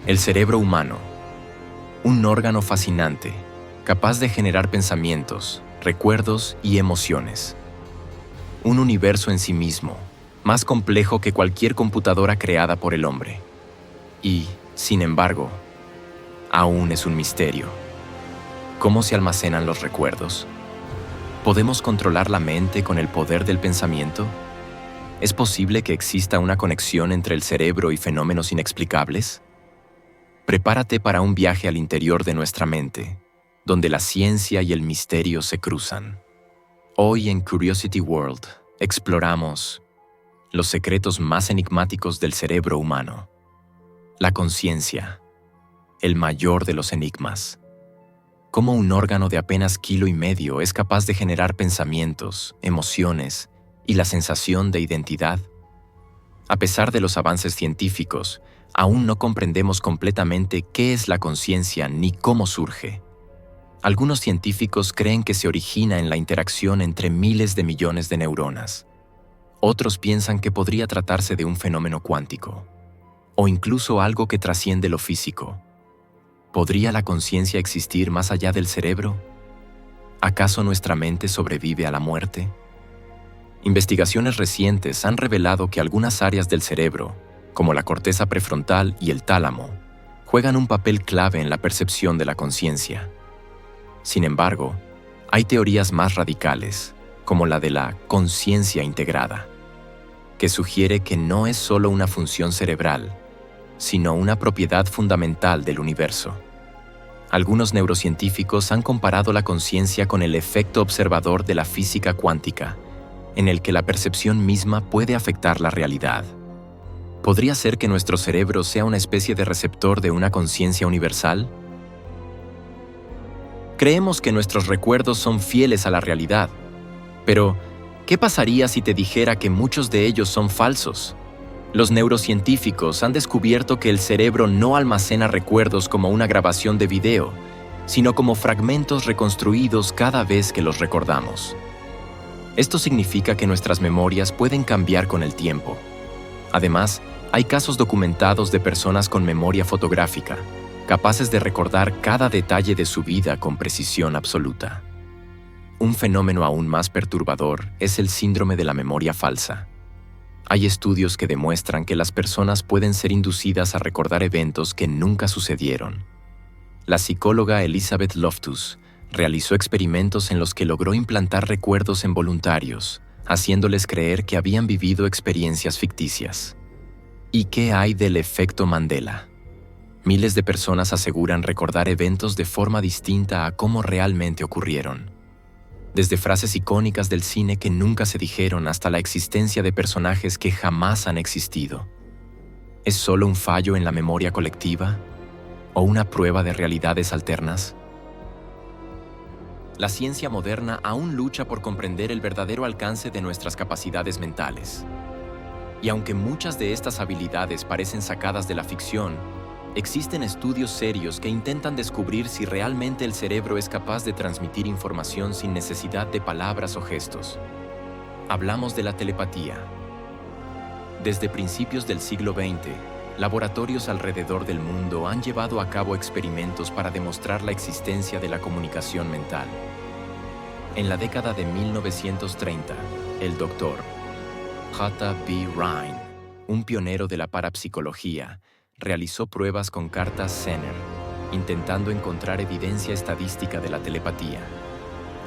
El cerebro humano, un órgano fascinante, capaz de generar pensamientos, recuerdos y emociones. Un universo en sí mismo, más complejo que cualquier computadora creada por el hombre. Y, sin embargo, aún es un misterio. ¿Cómo se almacenan los recuerdos? ¿Podemos controlar la mente con el poder del pensamiento? ¿Es posible que exista una conexión entre el cerebro y fenómenos inexplicables? Prepárate para un viaje al interior de nuestra mente, donde la ciencia y el misterio se cruzan. Hoy en Curiosity World exploramos los secretos más enigmáticos del cerebro humano. La conciencia, el mayor de los enigmas. Cómo un órgano de apenas 1,5 kilos es capaz de generar pensamientos, emociones y la sensación de identidad. A pesar de los avances científicos, aún no comprendemos completamente qué es la conciencia ni cómo surge. Algunos científicos creen que se origina en la interacción entre miles de millones de neuronas. Otros piensan que podría tratarse de un fenómeno cuántico, o incluso algo que trasciende lo físico. ¿Podría la conciencia existir más allá del cerebro? ¿Acaso nuestra mente sobrevive a la muerte? Investigaciones recientes han revelado que algunas áreas del cerebro, como la corteza prefrontal y el tálamo, juegan un papel clave en la percepción de la conciencia. Sin embargo, hay teorías más radicales, como la de la conciencia integrada, que sugiere que no es solo una función cerebral, sino una propiedad fundamental del universo. Algunos neurocientíficos han comparado la conciencia con el efecto observador de la física cuántica, en el que la percepción misma puede afectar la realidad. ¿Podría ser que nuestro cerebro sea una especie de receptor de una conciencia universal? Creemos que nuestros recuerdos son fieles a la realidad, pero ¿qué pasaría si te dijera que muchos de ellos son falsos? Los neurocientíficos han descubierto que el cerebro no almacena recuerdos como una grabación de video, sino como fragmentos reconstruidos cada vez que los recordamos. Esto significa que nuestras memorias pueden cambiar con el tiempo. Además, hay casos documentados de personas con memoria fotográfica, capaces de recordar cada detalle de su vida con precisión absoluta. Un fenómeno aún más perturbador es el síndrome de la memoria falsa. Hay estudios que demuestran que las personas pueden ser inducidas a recordar eventos que nunca sucedieron. La psicóloga Elizabeth Loftus realizó experimentos en los que logró implantar recuerdos en voluntarios, haciéndoles creer que habían vivido experiencias ficticias. ¿Y qué hay del efecto Mandela? Miles de personas aseguran recordar eventos de forma distinta a cómo realmente ocurrieron. Desde frases icónicas del cine que nunca se dijeron hasta la existencia de personajes que jamás han existido. ¿Es solo un fallo en la memoria colectiva? ¿O una prueba de realidades alternas? La ciencia moderna aún lucha por comprender el verdadero alcance de nuestras capacidades mentales. Y aunque muchas de estas habilidades parecen sacadas de la ficción, existen estudios serios que intentan descubrir si realmente el cerebro es capaz de transmitir información sin necesidad de palabras o gestos. Hablamos de la telepatía. Desde principios del siglo XX, laboratorios alrededor del mundo han llevado a cabo experimentos para demostrar la existencia de la comunicación mental. En la década de 1930, el doctor J. B. Rhine, un pionero de la parapsicología, realizó pruebas con cartas Zener, intentando encontrar evidencia estadística de la telepatía.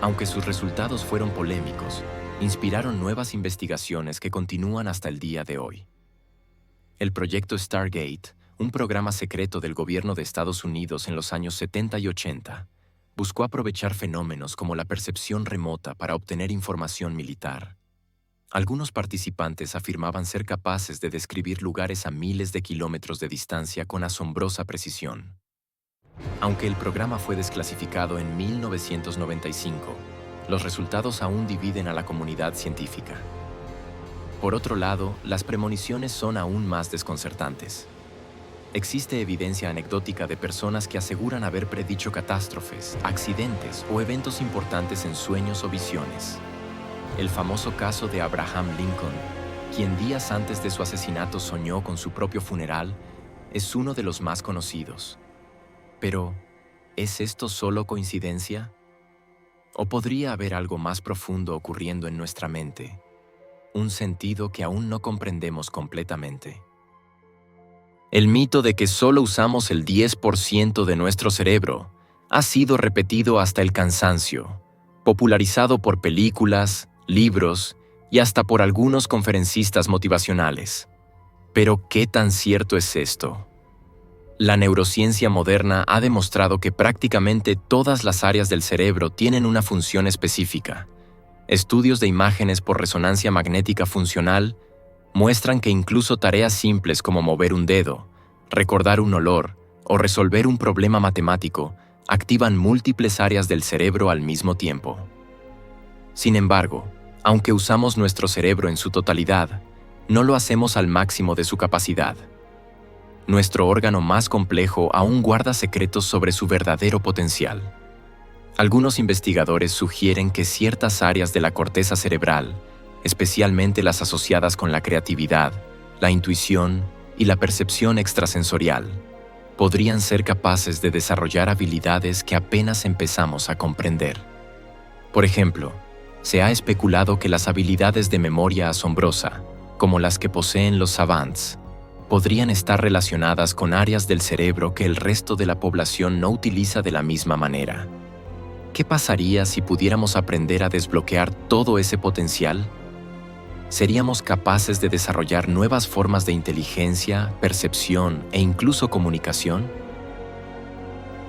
Aunque sus resultados fueron polémicos, inspiraron nuevas investigaciones que continúan hasta el día de hoy. El proyecto Stargate, un programa secreto del gobierno de Estados Unidos en los años 70 y 80, buscó aprovechar fenómenos como la percepción remota para obtener información militar. Algunos participantes afirmaban ser capaces de describir lugares a miles de kilómetros de distancia con asombrosa precisión. Aunque el programa fue desclasificado en 1995, los resultados aún dividen a la comunidad científica. Por otro lado, las premoniciones son aún más desconcertantes. Existe evidencia anecdótica de personas que aseguran haber predicho catástrofes, accidentes o eventos importantes en sueños o visiones. El famoso caso de Abraham Lincoln, quien días antes de su asesinato soñó con su propio funeral, es uno de los más conocidos. Pero, ¿es esto solo coincidencia? ¿O podría haber algo más profundo ocurriendo en nuestra mente? Un sentido que aún no comprendemos completamente. El mito de que solo usamos el 10% de nuestro cerebro ha sido repetido hasta el cansancio, popularizado por películas, libros y hasta por algunos conferencistas motivacionales. Pero, ¿qué tan cierto es esto? La neurociencia moderna ha demostrado que prácticamente todas las áreas del cerebro tienen una función específica. Estudios de imágenes por resonancia magnética funcional muestran que incluso tareas simples como mover un dedo, recordar un olor o resolver un problema matemático activan múltiples áreas del cerebro al mismo tiempo. Sin embargo, aunque usamos nuestro cerebro en su totalidad, no lo hacemos al máximo de su capacidad. Nuestro órgano más complejo aún guarda secretos sobre su verdadero potencial. Algunos investigadores sugieren que ciertas áreas de la corteza cerebral, especialmente las asociadas con la creatividad, la intuición y la percepción extrasensorial, podrían ser capaces de desarrollar habilidades que apenas empezamos a comprender. Por ejemplo, se ha especulado que las habilidades de memoria asombrosa, como las que poseen los savants, podrían estar relacionadas con áreas del cerebro que el resto de la población no utiliza de la misma manera. ¿Qué pasaría si pudiéramos aprender a desbloquear todo ese potencial? ¿Seríamos capaces de desarrollar nuevas formas de inteligencia, percepción e incluso comunicación?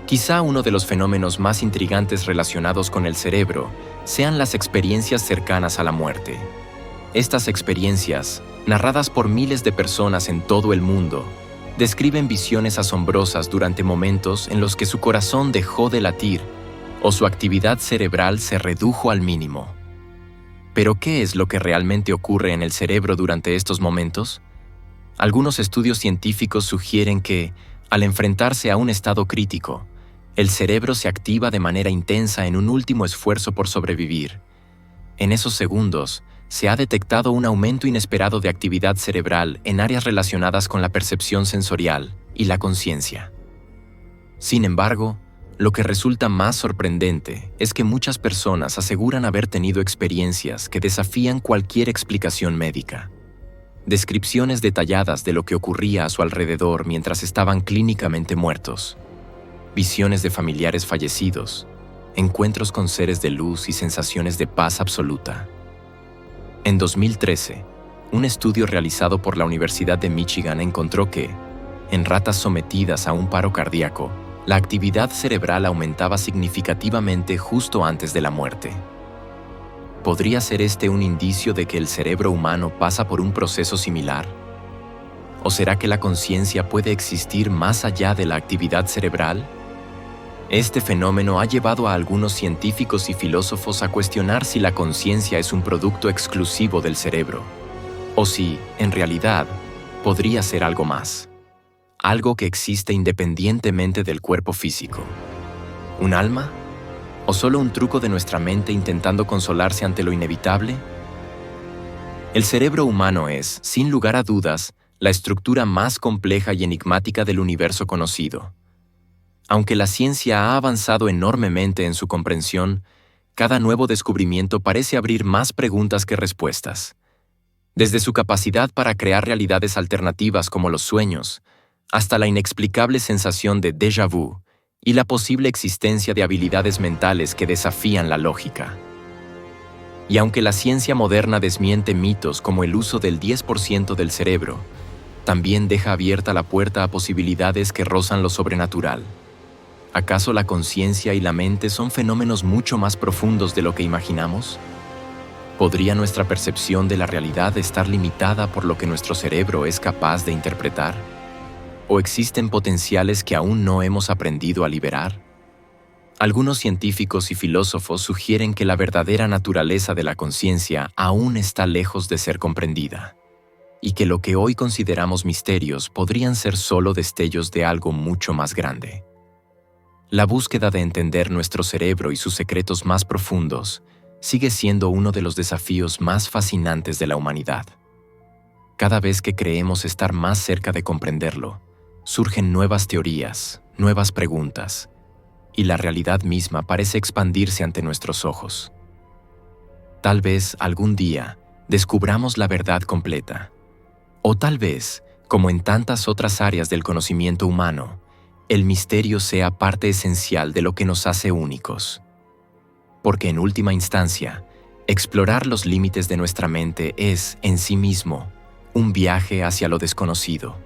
Quizá uno de los fenómenos más intrigantes relacionados con el cerebro sean las experiencias cercanas a la muerte. Estas experiencias, narradas por miles de personas en todo el mundo, describen visiones asombrosas durante momentos en los que su corazón dejó de latir o su actividad cerebral se redujo al mínimo. ¿Pero qué es lo que realmente ocurre en el cerebro durante estos momentos? Algunos estudios científicos sugieren que, al enfrentarse a un estado crítico, el cerebro se activa de manera intensa en un último esfuerzo por sobrevivir. En esos segundos, se ha detectado un aumento inesperado de actividad cerebral en áreas relacionadas con la percepción sensorial y la conciencia. Sin embargo, lo que resulta más sorprendente es que muchas personas aseguran haber tenido experiencias que desafían cualquier explicación médica. Descripciones detalladas de lo que ocurría a su alrededor mientras estaban clínicamente muertos. Visiones de familiares fallecidos, encuentros con seres de luz y sensaciones de paz absoluta. En 2013, un estudio realizado por la Universidad de Michigan encontró que, en ratas sometidas a un paro cardíaco, la actividad cerebral aumentaba significativamente justo antes de la muerte. ¿Podría ser este un indicio de que el cerebro humano pasa por un proceso similar? ¿O será que la conciencia puede existir más allá de la actividad cerebral? Este fenómeno ha llevado a algunos científicos y filósofos a cuestionar si la conciencia es un producto exclusivo del cerebro, o si, en realidad, podría ser algo más. Algo que existe independientemente del cuerpo físico. ¿Un alma? ¿O solo un truco de nuestra mente intentando consolarse ante lo inevitable? El cerebro humano es, sin lugar a dudas, la estructura más compleja y enigmática del universo conocido. Aunque la ciencia ha avanzado enormemente en su comprensión, cada nuevo descubrimiento parece abrir más preguntas que respuestas. Desde su capacidad para crear realidades alternativas como los sueños, hasta la inexplicable sensación de déjà vu y la posible existencia de habilidades mentales que desafían la lógica. Y aunque la ciencia moderna desmiente mitos como el uso del 10% del cerebro, también deja abierta la puerta a posibilidades que rozan lo sobrenatural. ¿Acaso la conciencia y la mente son fenómenos mucho más profundos de lo que imaginamos? ¿Podría nuestra percepción de la realidad estar limitada por lo que nuestro cerebro es capaz de interpretar? ¿O existen potenciales que aún no hemos aprendido a liberar? Algunos científicos y filósofos sugieren que la verdadera naturaleza de la conciencia aún está lejos de ser comprendida, y que lo que hoy consideramos misterios podrían ser solo destellos de algo mucho más grande. La búsqueda de entender nuestro cerebro y sus secretos más profundos sigue siendo uno de los desafíos más fascinantes de la humanidad. Cada vez que creemos estar más cerca de comprenderlo, surgen nuevas teorías, nuevas preguntas, y la realidad misma parece expandirse ante nuestros ojos. Tal vez algún día descubramos la verdad completa. O tal vez, como en tantas otras áreas del conocimiento humano, el misterio sea parte esencial de lo que nos hace únicos. Porque en última instancia, explorar los límites de nuestra mente es, en sí mismo, un viaje hacia lo desconocido.